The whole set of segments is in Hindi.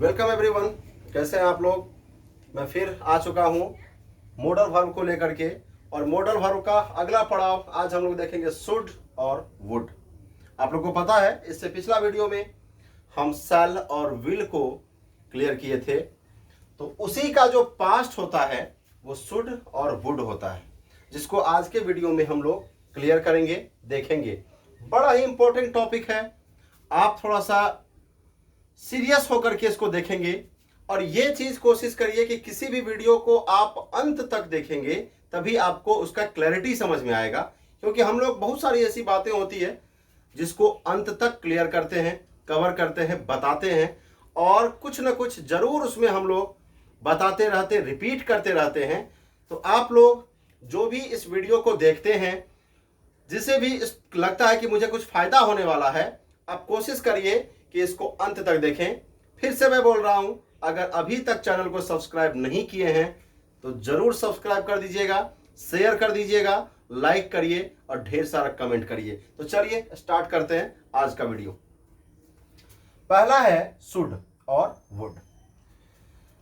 Welcome everyone. कैसे हैं आप लोग। मैं फिर आ चुका हूं मॉडल वर्ब को लेकर के, और मॉडल वर्ब का अगला पड़ाव आज हम लोग देखेंगे शुड और वुड। आप लोग को पता है इससे पिछला वीडियो में हम शैल और विल को क्लियर किए थे, तो उसी का जो पास्ट होता है वो शुड और वुड होता है, जिसको आज के वीडियो में हम लोग क्लियर करेंगे, देखेंगे। बड़ा ही इंपॉर्टेंट टॉपिक है। आप थोड़ा सा सीरियस होकर के इसको देखेंगे और ये चीज कोशिश करिए कि किसी भी वीडियो को आप अंत तक देखेंगे, तभी आपको उसका क्लैरिटी समझ में आएगा। क्योंकि हम लोग बहुत सारी ऐसी बातें होती है जिसको अंत तक क्लियर करते हैं, कवर करते हैं, बताते हैं, और कुछ ना कुछ जरूर उसमें हम लोग बताते रहते, रिपीट करते रहते हैं। तो आप लोग जो भी इस वीडियो को देखते हैं, जिसे भी लगता है कि मुझे कुछ फायदा होने वाला है, आप कोशिश करिए कि इसको अंत तक देखें। फिर से मैं बोल रहा हूं, अगर अभी तक चैनल को सब्सक्राइब नहीं किए हैं तो जरूर सब्सक्राइब कर दीजिएगा, शेयर कर दीजिएगा, लाइक करिए और ढेर सारा कमेंट करिए। तो चलिए स्टार्ट करते हैं आज का वीडियो। पहला है शुड और वुड।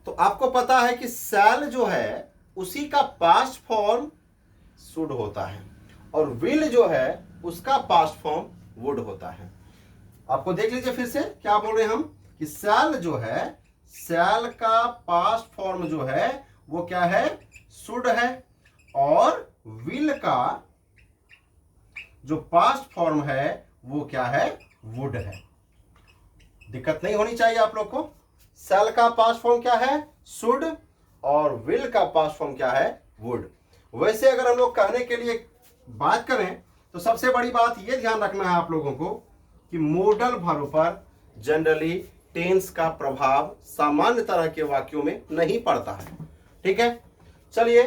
तो आपको पता है कि शैल जो है उसी का पास्ट फॉर्म शुड होता है, और विल जो है उसका पास्ट फॉर्म वुड होता है। आपको देख लीजिए फिर से क्या बोल रहे हैं हम, कि शैल जो है, शैल का पास्ट फॉर्म जो है वो क्या है, शुड है, और विल का जो पास्ट फॉर्म है वो क्या है, वुड है। दिक्कत नहीं होनी चाहिए आप लोग को। शैल का पास्ट फॉर्म क्या है, शुड, और विल का पास्ट फॉर्म क्या है, वुड। वैसे अगर हम लोग कहने के लिए बात करें तो सबसे बड़ी बात यह ध्यान रखना है आप लोगों को कि मॉडल वर्ब पर जनरली टेंस का प्रभाव सामान्य तरह के वाक्यों में नहीं पड़ता है। ठीक है, चलिए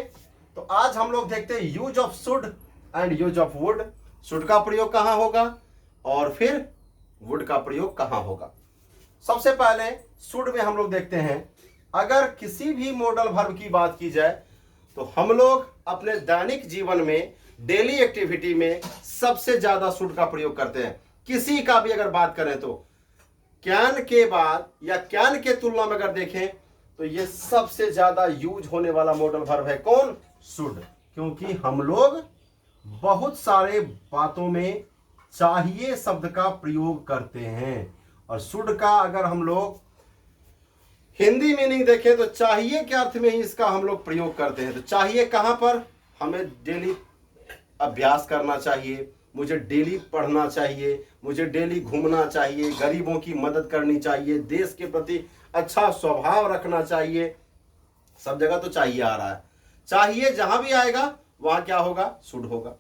तो आज हम लोग देखते हैं use of should and use of would. Should का प्रयोग कहां होगा और फिर वुड का प्रयोग कहां होगा। सबसे पहले शुड में हम लोग देखते हैं, अगर किसी भी मॉडल वर्ब की बात की जाए तो हम लोग अपने दैनिक जीवन में, डेली एक्टिविटी में सबसे ज्यादा शुड का प्रयोग करते हैं। किसी का भी अगर बात करें तो कैन के बाद या कैन के तुलना में अगर देखें तो ये सबसे ज्यादा यूज होने वाला मॉडल वर्ब है कौन, शुड। क्योंकि हम लोग बहुत सारे बातों में चाहिए शब्द का प्रयोग करते हैं, और शुड का अगर हम लोग हिंदी मीनिंग देखें तो चाहिए के अर्थ में ही इसका हम लोग प्रयोग करते हैं। तो चाहिए कहां पर, हमें डेली अभ्यास करना चाहिए, मुझे डेली पढ़ना चाहिए, मुझे डेली घूमना चाहिए, गरीबों की मदद करनी चाहिए, देश के प्रति अच्छा स्वभाव रखना चाहिए। सब जगह तो चाहिए आ रहा है। चाहिए जहां भी आएगा वहां क्या होगा, शुड होगा,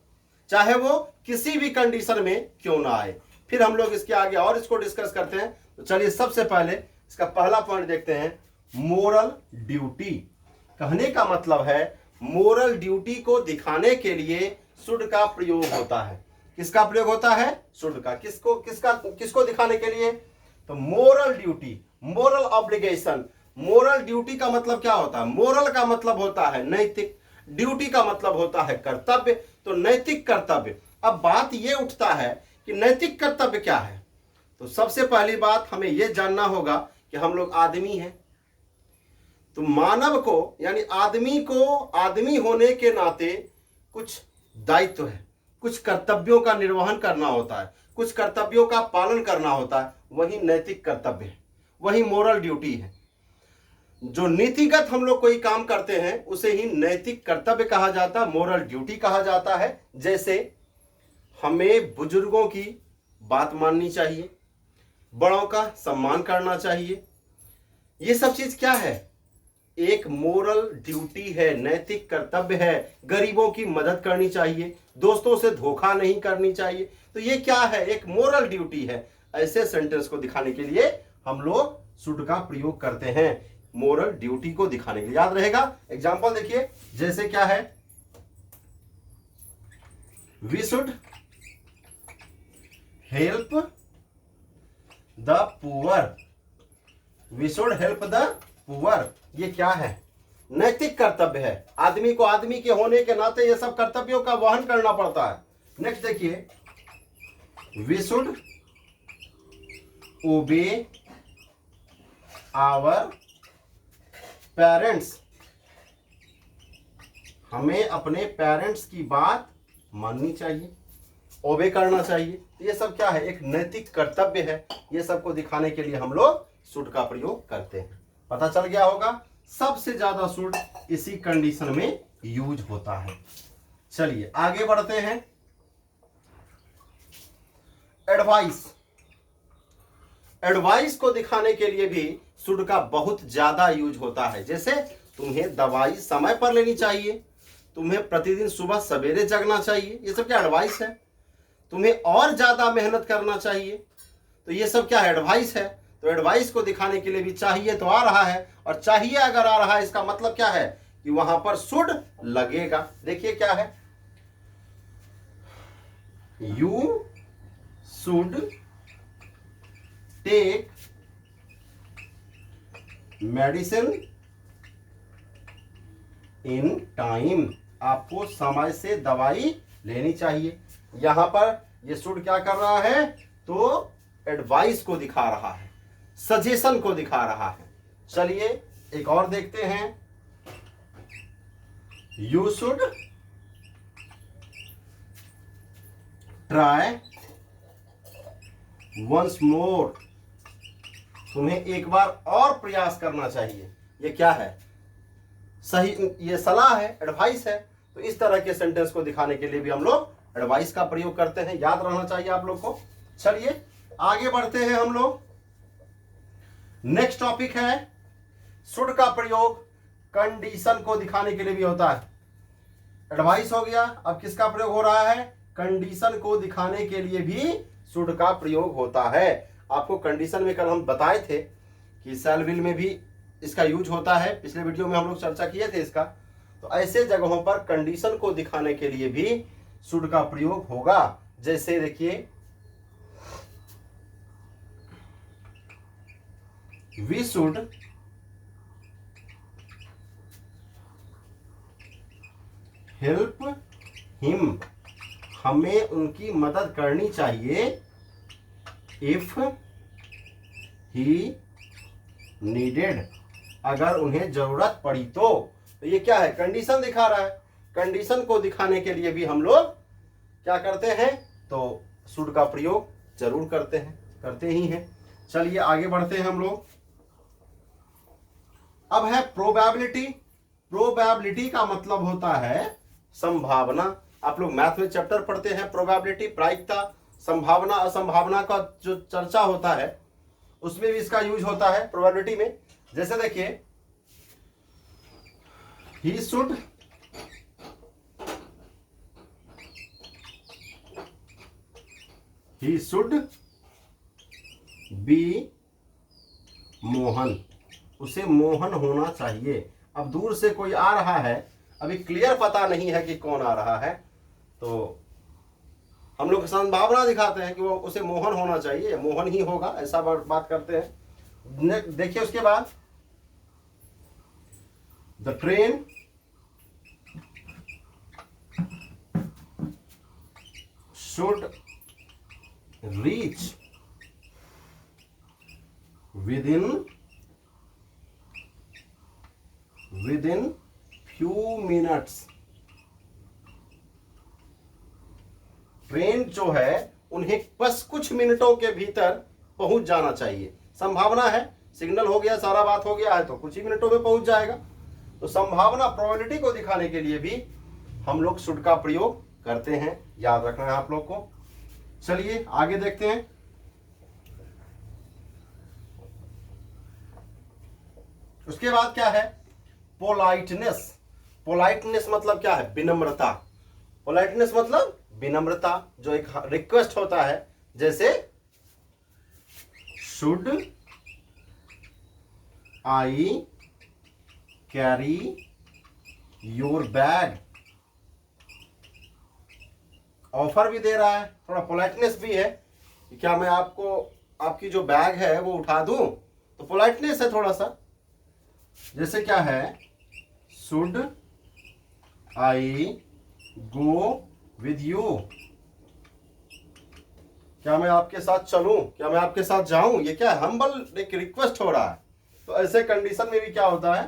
चाहे वो किसी भी कंडीशन में क्यों ना आए। फिर हम लोग इसके आगे और इसको डिस्कस करते हैं। तो चलिए सबसे पहले इसका पहला पॉइंट देखते हैं, मोरल ड्यूटी। कहने का मतलब है मोरल ड्यूटी को दिखाने के लिए शुड का प्रयोग होता है। किसका प्रयोग होता है, शुड का। किसको दिखाने के लिए, तो moral duty, moral obligation. Moral duty का मतलब क्या होता है, मोरल का मतलब होता है नैतिक, ड्यूटी का मतलब होता है कर्तव्य, तो नैतिक कर्तव्य। अब बात यह उठता है कि नैतिक कर्तव्य क्या है। तो सबसे पहली बात हमें यह जानना होगा कि हम लोग आदमी हैं, तो मानव को यानी आदमी को आदमी होने के नाते कुछ दायित्व है, कुछ कर्तव्यों का निर्वहन करना होता है, कुछ कर्तव्यों का पालन करना होता है। वही नैतिक कर्तव्य है, वही मोरल ड्यूटी है। जो नीतिगत हम लोग कोई काम करते हैं उसे ही नैतिक कर्तव्य कहा जाता है, मोरल ड्यूटी कहा जाता है। जैसे हमें बुजुर्गों की बात माननी चाहिए, बड़ों का सम्मान करना चाहिए। ये सब चीज क्या है, एक मोरल ड्यूटी है, नैतिक कर्तव्य है। गरीबों की मदद करनी चाहिए, दोस्तों से धोखा नहीं करनी चाहिए। तो ये क्या है, एक मोरल ड्यूटी है। ऐसे सेंटेंस को दिखाने के लिए हम लोग शुड का प्रयोग करते हैं, मोरल ड्यूटी को दिखाने के लिए। याद रहेगा। एग्जांपल देखिए, जैसे क्या है, we should help the poor, we should help the poor. ये क्या है, नैतिक कर्तव्य है। आदमी को आदमी के होने के नाते ये सब कर्तव्यों का वहन करना पड़ता है। नेक्स्ट देखिए, we should obey our parents, हमें अपने पेरेंट्स की बात माननी चाहिए, ओबे करना चाहिए। ये सब क्या है, एक नैतिक कर्तव्य है। ये सब को दिखाने के लिए हम लोग शुड का प्रयोग करते हैं। पता चल गया होगा, सबसे ज्यादा शुड इसी कंडीशन में यूज होता है। चलिए आगे बढ़ते हैं। एडवाइस, एडवाइस को दिखाने के लिए भी शुड का बहुत ज्यादा यूज होता है। जैसे तुम्हें दवाई समय पर लेनी चाहिए, तुम्हें प्रतिदिन सुबह सवेरे जगना चाहिए, ये सब क्या एडवाइस है। तुम्हें और ज्यादा मेहनत करना चाहिए, तो ये सब क्या है, एडवाइस है। तो एडवाइस को दिखाने के लिए भी चाहिए तो आ रहा है, और चाहिए अगर आ रहा है इसका मतलब क्या है कि वहां पर शुड लगेगा। देखिए क्या है, you should take medicine in time, आपको समय से दवाई लेनी चाहिए। यहां पर ये शुड क्या कर रहा है, तो एडवाइस को दिखा रहा है, सजेशन को दिखा रहा है। चलिए एक और देखते हैं, you should try once more, तुम्हें एक बार और प्रयास करना चाहिए। ये क्या है, सही, ये सलाह है, एडवाइस है। तो इस तरह के सेंटेंस को दिखाने के लिए भी हम लोग एडवाइस का प्रयोग करते हैं, याद रहना चाहिए आप लोग को। चलिए आगे बढ़ते हैं हम लोग। नेक्स्ट टॉपिक है, शुड का प्रयोग कंडीशन को दिखाने के लिए भी होता है। एडवाइस हो गया, अब किसका प्रयोग हो रहा है, कंडीशन को दिखाने के लिए भी शुड का प्रयोग होता है। आपको कंडीशन में कल हम बताए थे कि शैल विल में भी इसका यूज होता है, पिछले वीडियो में हम लोग चर्चा किए थे इसका। तो ऐसे जगहों पर कंडीशन को दिखाने के लिए भी शुड का प्रयोग होगा। जैसे देखिए, वी शुड हेल्प हिम, हमें उनकी मदद करनी चाहिए। इफ ही नीडेड, अगर उन्हें जरूरत पड़ी तो ये क्या है, कंडीशन दिखा रहा है। कंडीशन को दिखाने के लिए भी हम लोग क्या करते हैं, तो शुड का प्रयोग जरूर करते हैं, करते ही हैं। चलिए आगे बढ़ते हैं हम लोग। अब है प्रोबेबिलिटी। प्रोबेबिलिटी का मतलब होता है संभावना। आप लोग मैथ में चैप्टर पढ़ते हैं प्रोबेबिलिटी, प्रायिकता, संभावना असंभावना का जो चर्चा होता है उसमें भी इसका यूज होता है प्रोबेबिलिटी में। जैसे देखिए, ही शुड बी मोहन, उसे मोहन होना चाहिए। अब दूर से कोई आ रहा है, अभी क्लियर पता नहीं है कि कौन आ रहा है, तो हम लोग संभावना दिखाते हैं कि वो उसे मोहन होना चाहिए, मोहन ही होगा, ऐसा बात करते हैं। देखिए उसके बाद, the train should reach within few minutes, train जो है उन्हें बस कुछ मिनटों के भीतर पहुंच जाना चाहिए। संभावना है, सिग्नल हो गया, सारा बात हो गया है, तो कुछ ही मिनटों में पहुंच जाएगा। तो संभावना, प्रोबेबिलिटी को दिखाने के लिए भी हम लोग शुड का प्रयोग करते हैं, याद रखना है आप लोग को। चलिए आगे देखते हैं। उसके बाद क्या है, पोलाइटनेस। पोलाइटनेस मतलब क्या है, विनम्रता। पोलाइटनेस मतलब विनम्रता, जो एक रिक्वेस्ट होता है। जैसे should I carry your bag, offer भी दे रहा है, थोड़ा पोलाइटनेस भी है कि क्या मैं आपको आपकी जो बैग है वो उठा दूं, तो पोलाइटनेस है थोड़ा सा। जैसे क्या है, should I go with you, क्या मैं आपके साथ चलूं, क्या मैं आपके साथ जाऊं, ये क्या है, हम्बल एक रिक्वेस्ट हो रहा है। तो ऐसे कंडीशन में भी क्या होता है,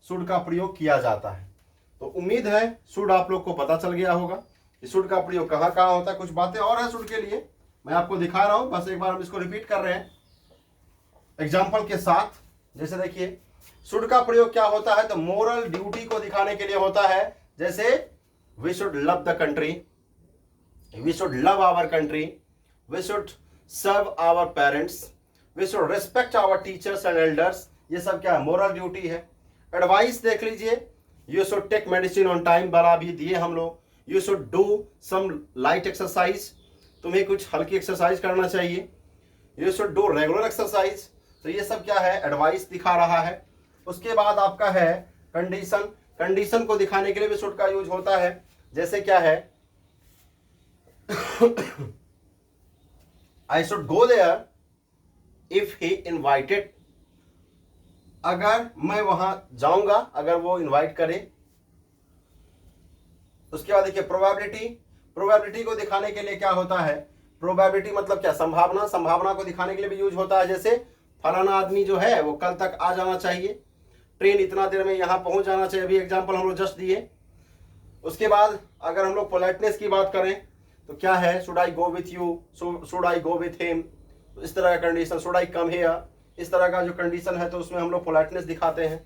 शुड का प्रयोग किया जाता है। तो उम्मीद है शुड आप लोग को पता चल गया होगा कि शुड का प्रयोग कहाँ कहाँ होता है। कुछ बातें और है शुड के लिए, मैं आपको दिखा रहा हूं, बस एक बार हम इसको रिपीट कर रहे हैं एग्जाम्पल के साथ। जैसे देखिए शुड का प्रयोग क्या होता है, तो मोरल ड्यूटी को दिखाने के लिए होता है। जैसे we should love the country, we should love our country, we should serve our parents, we should respect our teachers and elders. ये सब क्या है, मोरल ड्यूटी है। एडवाइस देख लीजिए, you should take medicine on time, वाला भी दिए हम लोग। You should do some light exercise, तुम्हें कुछ हल्की एक्सरसाइज करना चाहिए। You should do regular exercise. तो ये सब क्या है, एडवाइस दिखा रहा है। उसके बाद आपका है कंडीशन, कंडीशन को दिखाने के लिए भी शुड का यूज होता है। जैसे क्या है, I should go there if he invited, अगर मैं वहां जाऊंगा, अगर वो इनवाइट करे। उसके बाद देखिए प्रोबेबिलिटी, प्रोबेबिलिटी को दिखाने के लिए क्या होता है, प्रोबेबिलिटी मतलब क्या, संभावना, संभावना को दिखाने के लिए भी यूज होता है। जैसे फलाना आदमी जो है वो कल तक आ जाना चाहिए, ट्रेन इतना देर में यहां पहुंच जाना चाहिए, अभी एग्जांपल हम लोग जस्ट दिए। उसके बाद अगर हम लोग पोलाइटनेस की बात करें तो क्या है, should I go with you, should I go with him, इस तरह का condition, should I come here, इस तरह का जो कंडीशन है तो उसमें हम लोग पोलाइटनेस दिखाते हैं।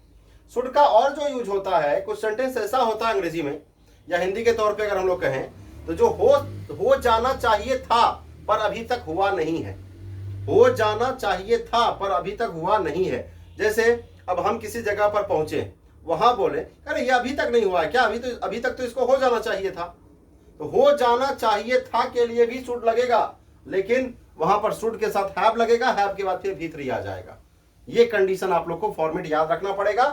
शुड का और जो यूज होता है, कुछ सेंटेंस ऐसा होता है अंग्रेजी में या हिंदी के तौर पे अगर हम लोग कहें तो जो हो जाना चाहिए था पर अभी तक हुआ नहीं है, हो जाना चाहिए था पर अभी तक हुआ नहीं है। जैसे अब हम किसी जगह पर पहुंचे, वहां बोले अरे ये अभी तक नहीं हुआ है क्या, अभी तक तो इसको हो जाना चाहिए था। तो हो जाना चाहिए था के लिए भी शुड लगेगा, लेकिन वहां पर शुड के साथ हैव लगेगा, हैव के बाद फिर भी आ जाएगा। ये कंडीशन आप लोग को फॉर्मेट याद रखना पड़ेगा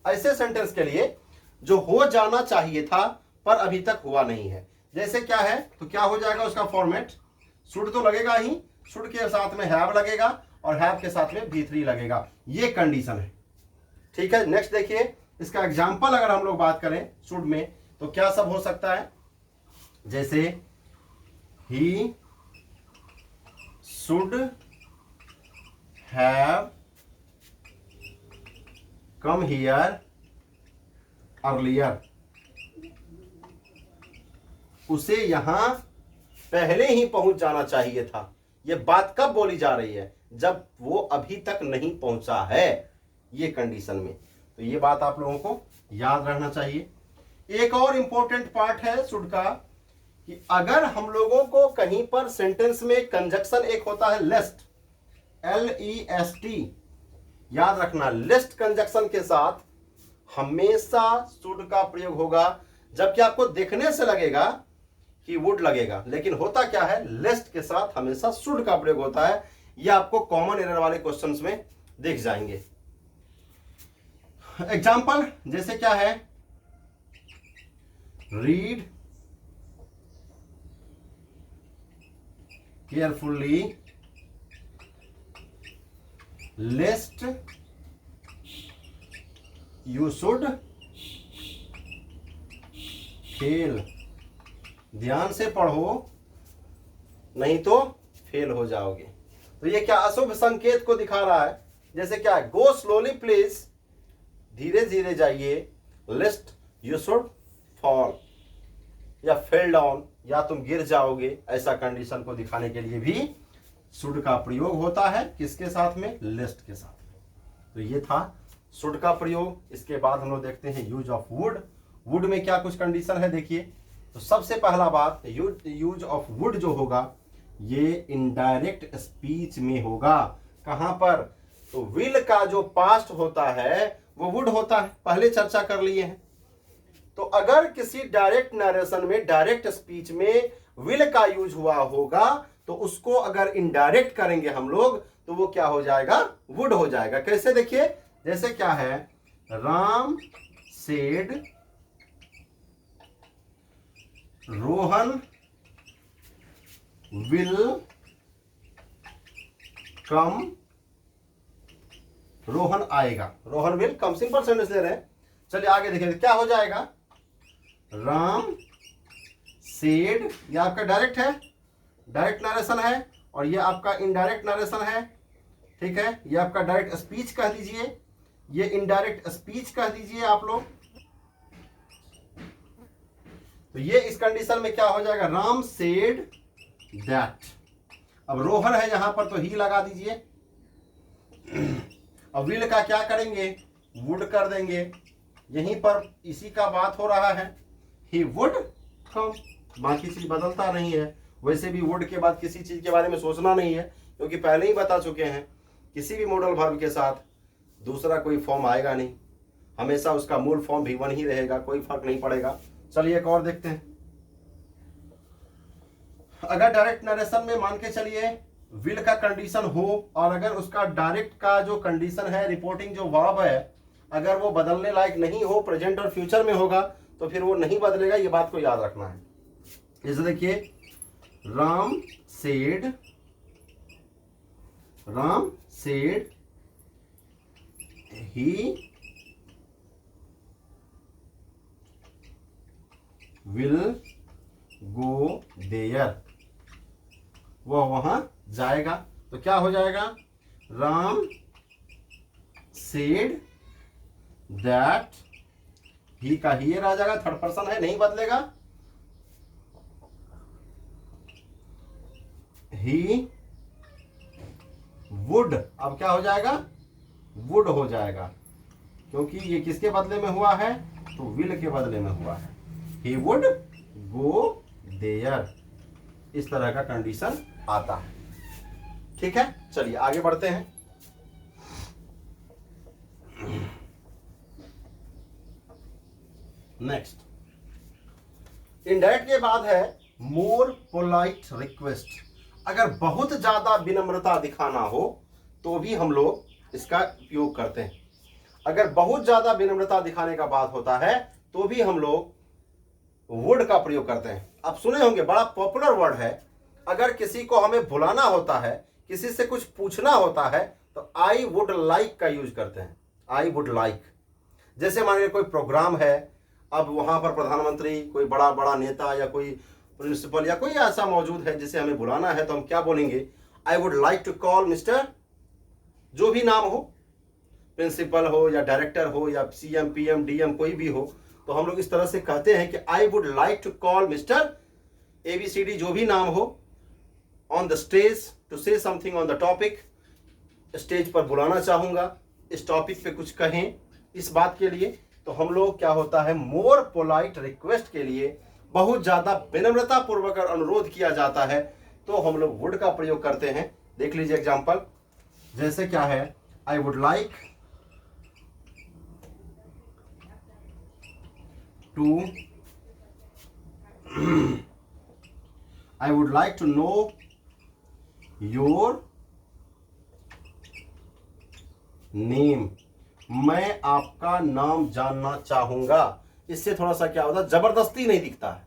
ऐसे सेंटेंस के लिए जो हो जाना चाहिए था पर अभी तक हुआ नहीं है। जैसे क्या है, तो क्या हो जाएगा उसका फॉर्मेट, शुड तो लगेगा ही, शुड के साथ में हैव लगेगा और हैव के साथ में भी लगेगा। ये कंडीशन है, ठीक है। नेक्स्ट देखिए, इसका एग्जांपल अगर हम लोग बात करें शुड में तो क्या सब हो सकता है। जैसे he should have come here earlier, उसे यहां पहले ही पहुंच जाना चाहिए था। यह बात कब बोली जा रही है, जब वो अभी तक नहीं पहुंचा है, ये कंडीशन में। तो ये बात आप लोगों को याद रहना चाहिए। एक और इंपॉर्टेंट पार्ट है शुड का कि अगर हम लोगों को कहीं पर सेंटेंस में कंजक्शन एक होता है लेस्ट, LEST, याद रखना, लेस्ट कंजक्शन के साथ हमेशा शुड का प्रयोग होगा। जबकि आपको देखने से लगेगा कि वुड लगेगा, लेकिन होता क्या है, लेस्ट के साथ हमेशा शुड का प्रयोग होता है। यह आपको कॉमन एरर वाले क्वेश्चंस में दिख जाएंगे। एग्जाम्पल जैसे क्या है, read carefully लेस्ट you should fail, ध्यान से पढ़ो नहीं तो फेल हो जाओगे। तो ये क्या अशुभ संकेत को दिखा रहा है। जैसे क्या है, गो स्लोली प्लीज, धीरे धीरे जाइए, लेस्ट यू शुड फॉल, या फेल डाउन, या तुम गिर जाओगे। ऐसा कंडीशन को दिखाने के लिए भी शुड का प्रयोग होता है। किसके साथ में, लेस्ट के साथ में। तो ये था शुड का प्रयोग। इसके बाद हम लोग देखते हैं यूज ऑफ वुड। वुड में क्या कुछ कंडीशन है देखिए। तो सबसे पहला बात, यूज ऑफ वुड जो होगा ये इनडायरेक्ट स्पीच में होगा। कहां पर, तो विल का जो पास्ट होता है वो वुड होता है, पहले चर्चा कर लिए हैं। तो अगर किसी डायरेक्ट नरेशन में, डायरेक्ट स्पीच में विल का यूज हुआ होगा तो उसको अगर इनडायरेक्ट करेंगे हम लोग तो वो क्या हो जाएगा, वुड हो जाएगा। कैसे देखिए, जैसे क्या है, Ram said Rohan will come, Rohan आएगा, Rohan will come, simple sentence ले रहे हैं। चलिए आगे देखिए क्या हो जाएगा, राम सेड, ये आपका डायरेक्ट है, डायरेक्ट नरेशन है, और ये आपका इनडायरेक्ट नरेशन है, ठीक है। ये आपका डायरेक्ट स्पीच कह दीजिए, ये इनडायरेक्ट स्पीच कह दीजिए आप लोग। तो ये इस कंडीशन में क्या हो जाएगा, राम सेड दैट। अब रोहन है यहां पर तो ही लगा दीजिए। अब विल का क्या करेंगे, वुड कर देंगे। यहीं पर इसी का बात हो रहा है, ही वुड कम, बाकी चीज बदलता नहीं है। वैसे भी वुड के बाद किसी चीज के बारे में सोचना नहीं है, क्योंकि पहले ही बता चुके हैं किसी भी मॉडल वर्ब के साथ दूसरा कोई फॉर्म आएगा नहीं, हमेशा उसका मूल फॉर्म भी वन ही रहेगा, कोई फर्क नहीं पड़ेगा। चलिए एक और देखते हैं। अगर डायरेक्ट नरेशन में मान के चलिए विल का कंडीशन हो, और अगर उसका डायरेक्ट का जो कंडीशन है, रिपोर्टिंग जो वर्ब है, अगर वो बदलने लायक नहीं हो, प्रेजेंट और फ्यूचर में होगा, तो फिर वो नहीं बदलेगा, ये बात को याद रखना है। जैसे देखिए, Ram said he will go there, वह वहां जाएगा। तो क्या हो जाएगा, राम सेड दैट, ही का ही रह जाएगा, थर्ड पर्सन है, नहीं बदलेगा। ही वुड, अब क्या हो जाएगा, वुड हो जाएगा, क्योंकि ये किसके बदले में हुआ है, तो विल के बदले में हुआ है। ही वुड गो देयर, इस तरह का कंडीशन आता है। ठीक है, चलिए आगे बढ़ते हैं। नेक्स्ट, इनडायरेक्ट के बाद है मोर पोलाइट रिक्वेस्ट। अगर बहुत ज्यादा विनम्रता दिखाना हो तो भी हम लोग इसका उपयोग करते हैं। अगर बहुत ज्यादा विनम्रता दिखाने का बात होता है तो भी हम लोग वुड का प्रयोग करते हैं। आप सुने होंगे, बड़ा पॉपुलर वर्ड है। अगर किसी को हमें बुलाना होता है, किसी से कुछ पूछना होता है, तो आई वुड लाइक का यूज करते हैं। आई वुड लाइक, जैसे मान लीजिए कोई प्रोग्राम है, अब वहां पर प्रधानमंत्री, कोई बड़ा बड़ा नेता या कोई प्रिंसिपल या कोई ऐसा मौजूद है जिसे हमें बुलाना है, तो हम क्या बोलेंगे, I would like to call mister, जो भी नाम हो, प्रिंसिपल हो या डायरेक्टर हो या सीएम पीएम डीएम कोई भी हो, तो हम लोग इस तरह से कहते हैं कि I would like to call mister ABCD, जो भी नाम हो, on the stage to say something on the topic, stage पर बुलाना चाहूंगा, इस टॉपिक पे कुछ कहें, इस बात के लिए। तो हम लोग क्या होता है, मोर पोलाइट रिक्वेस्ट के लिए बहुत ज्यादा विनम्रता पूर्वक अनुरोध किया जाता है, तो हम लोग वुड का प्रयोग करते हैं। देख लीजिए एग्जांपल, जैसे क्या है, I would like to I would like to know your name, मैं आपका नाम जानना चाहूंगा। इससे थोड़ा सा क्या होता है, जबरदस्ती नहीं दिखता है,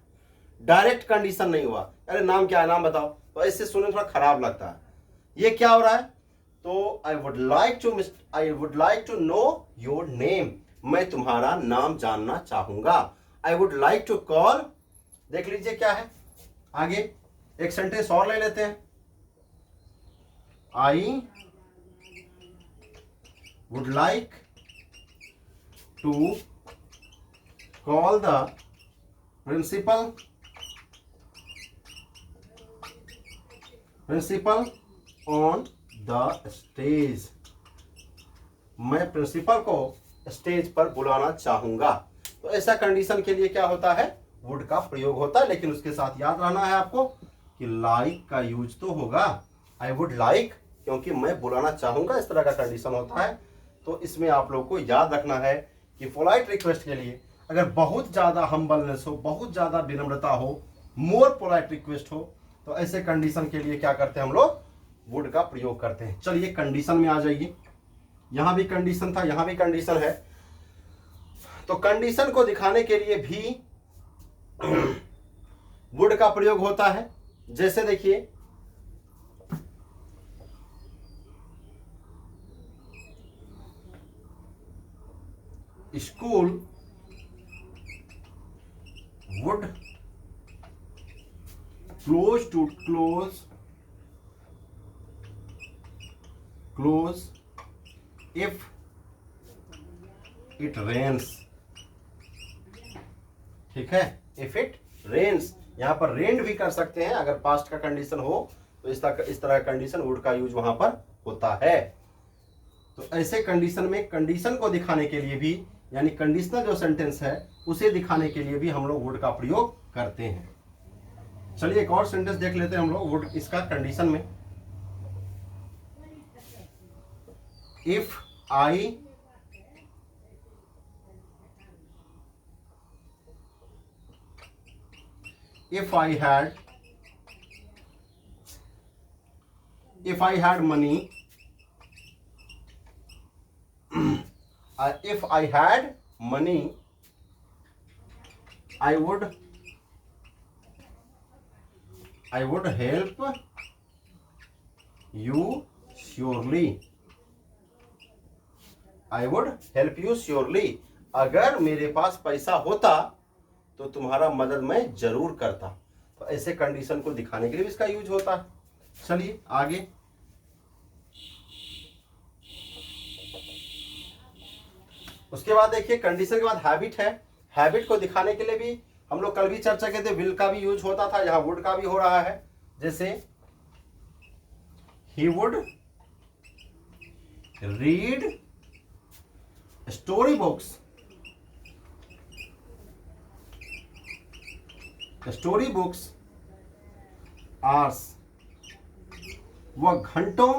डायरेक्ट कंडीशन नहीं हुआ, अरे नाम क्या है, नाम बताओ, तो इससे सुनने थोड़ा खराब लगता है। ये क्या हो रहा है, तो I would like to know your name, मैं तुम्हारा नाम जानना चाहूंगा। I would like to call, देख लीजिए क्या है आगे, एक सेंटेंस और ले लेते हैं, I would like to call the principal on the stage, मैं प्रिंसिपल को स्टेज पर बुलाना चाहूंगा। तो ऐसा कंडीशन के लिए क्या होता है, वुड का प्रयोग होता है, लेकिन उसके साथ याद रहना है आपको कि लाइक का यूज तो होगा। आई वुड लाइक, क्योंकि मैं बुलाना चाहूंगा, इस तरह का कंडीशन होता है। तो इसमें आप लोग को याद रखना है कि पोलाइट रिक्वेस्ट के लिए अगर बहुत ज्यादा हम्बलनेस हो, बहुत ज्यादा विनम्रता हो, मोर पोलाइट रिक्वेस्ट हो, तो ऐसे कंडीशन के लिए क्या करते हैं, हम लोग वुड का प्रयोग करते हैं। चलिए कंडीशन में आ जाइए, यहां भी कंडीशन था, यहां भी कंडीशन है। तो कंडीशन को दिखाने के लिए भी वुड का प्रयोग होता है। जैसे देखिए, school would close if it rains, ठीक है, इफ इट रेन्स। यहां पर रेन्ड भी कर सकते हैं, अगर पास्ट का कंडीशन हो तो इस तरह का कंडीशन वुड का यूज वहां पर होता है। तो ऐसे कंडीशन में कंडीशन को दिखाने के लिए भी, यानी कंडीशनल जो सेंटेंस है उसे दिखाने के लिए भी हम लोग वुड का प्रयोग करते हैं। चलिए एक और सेंटेंस देख लेते हैं हम लोग वुड इसका कंडीशन में। If I had money, if I had money, I would help you surely. I would help you surely. अगर मेरे पास पैसा होता तो तुम्हारा मदद मैं जरूर करता। तो ऐसे कंडीशन को दिखाने के लिए भी इसका यूज होता है। चलिए आगे, उसके बाद देखिए कंडीशन के बाद हैबिट है। हैबिट को दिखाने के लिए भी हम लोग कल भी चर्चा किए थे, विल का भी यूज होता था, यहां वुड का भी हो रहा है। जैसे he would read story books, story books hours, वह घंटों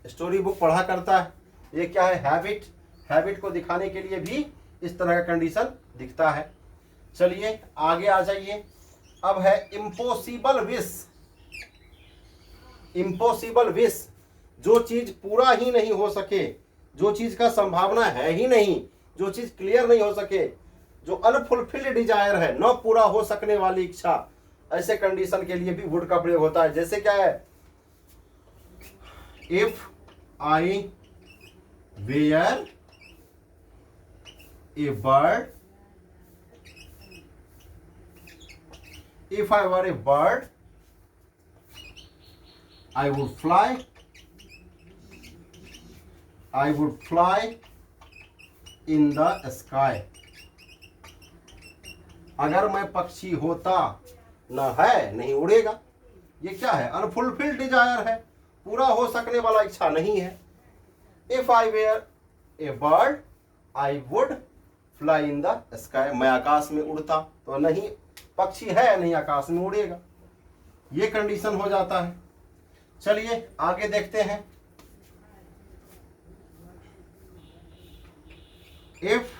स्टोरी बुक पढ़ा करता है। ये क्या है, हैबिट। हैबिट को दिखाने के लिए भी इस तरह का कंडीशन दिखता है। चलिए आगे आ जाइए। अब है इम्पॉसिबल विश। इम्पॉसिबल विश, जो चीज पूरा ही नहीं हो सके, जो चीज का संभावना है ही नहीं, जो चीज क्लियर नहीं हो सके, जो अनफुलफिल्ड डिजायर है, न पूरा हो सकने वाली इच्छा, ऐसे कंडीशन के लिए भी वुड का प्रयोग होता है। जैसे क्या है, if I were a bird, if I were a bird, I would fly in the sky. अगर मैं पक्षी होता, न है नहीं उड़ेगा। ये क्या है, अनफुलफिल्ड डिजायर है, पूरा हो सकने वाला इच्छा नहीं है। If I were a bird, I would fly in the sky. मैं आकाश में उड़ता, तो नहीं, पक्षी है नहीं आकाश में उड़ेगा। ये कंडीशन हो जाता है। चलिए आगे देखते हैं। If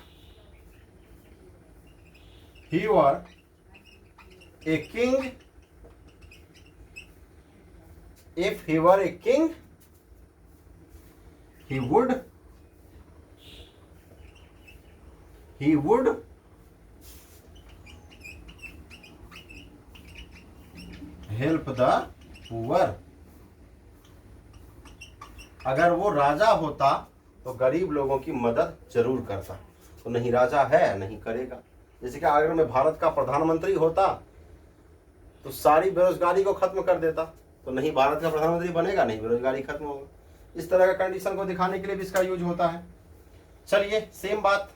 he were a king, if he were a king, he would help the poor. अगर वो राजा होता तो गरीब लोगों की मदद जरूर करता, तो नहीं राजा है नहीं करेगा। जैसे कि अगर मैं भारत का प्रधानमंत्री होता तो सारी बेरोजगारी को खत्म कर देता, तो नहीं भारत का प्रधानमंत्री बनेगा, नहीं बेरोजगारी खत्म होगा। इस तरह का कंडीशन को दिखाने के लिए भी इसका यूज होता है। चलिए सेम बात,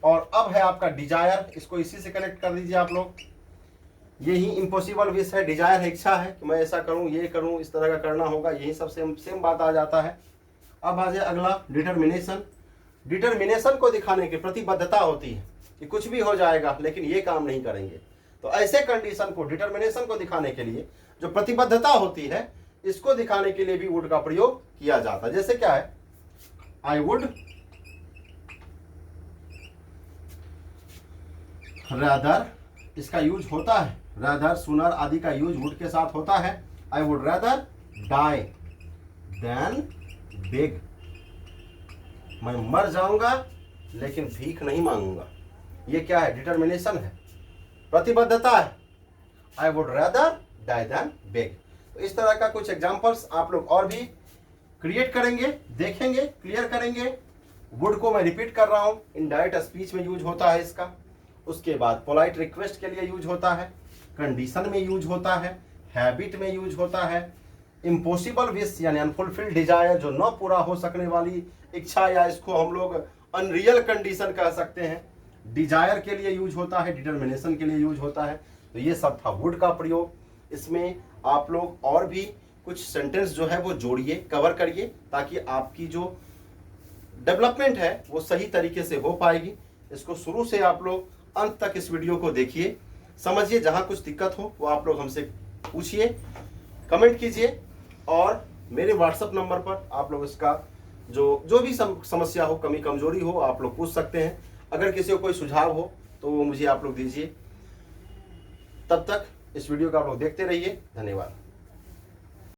और अब है आपका डिजायर। इसको इसी से कनेक्ट कर दीजिए आप लोग। यही इम्पॉसिबल विश है, डिजायर है, इच्छा है कि मैं ऐसा करूं, ये करूं, इस तरह का करना होगा, यही सब सेम बात आ जाता है। अब आ जाए अगला, डिटर्मिनेशन। डिटर्मिनेशन को दिखाने की प्रतिबद्धता होती है कि कुछ भी हो जाएगा लेकिन ये काम नहीं करेंगे। तो ऐसे कंडीशन को, डिटर्मिनेशन को दिखाने के लिए जो प्रतिबद्धता होती है, इसको दिखाने के लिए भी वुड का प्रयोग किया जाता है। जैसे क्या है, आई वुड रादर, इसका यूज होता है, रादर, सुनर आदि का यूज वुड के साथ होता है। I would rather die than beg, मैं मर जाऊंगा लेकिन भीख नहीं मांगूंगा। ये क्या है, डिटर्मिनेशन है, प्रतिबद्धता है। I would rather die than beg. तो इस तरह का कुछ एग्जांपल्स आप लोग और भी क्रिएट करेंगे, देखेंगे, क्लियर करेंगे। वुड को मैं रिपीट कर रहा हूं, इनडायरेक्ट स्पीच में यूज होता है इसका। उसके बाद पोलाइट रिक्वेस्ट के लिए यूज होता है, कंडीशन में यूज होता है, हैबिट में यूज होता है, इम्पॉसिबल विश यानी अनफुलफिल्ड डिजायर, जो न पूरा हो सकने वाली इच्छा, या इसको हम लोग अनरियल कंडीशन कह सकते हैं, डिजायर के लिए यूज होता है, डिटर्मिनेशन के लिए यूज होता है। तो ये सब था वुड का प्रयोग। इसमें आप लोग और भी कुछ सेंटेंस जो है वो जोड़िए, कवर करिए, ताकि आपकी जो डेवलपमेंट है वो सही तरीके से हो पाएगी। इसको शुरू से आप लोग अंत तक इस वीडियो को देखिए, समझिए। जहां कुछ दिक्कत हो वो आप लोग हमसे पूछिए, कमेंट कीजिए, और मेरे व्हाट्सएप नंबर पर आप लोग इसका जो भी समस्या हो, कमी कमजोरी हो, आप लोग पूछ सकते हैं। अगर किसी को कोई सुझाव हो तो वो मुझे आप लोग दीजिए। तब तक इस वीडियो को आप लोग देखते रहिए। धन्यवाद।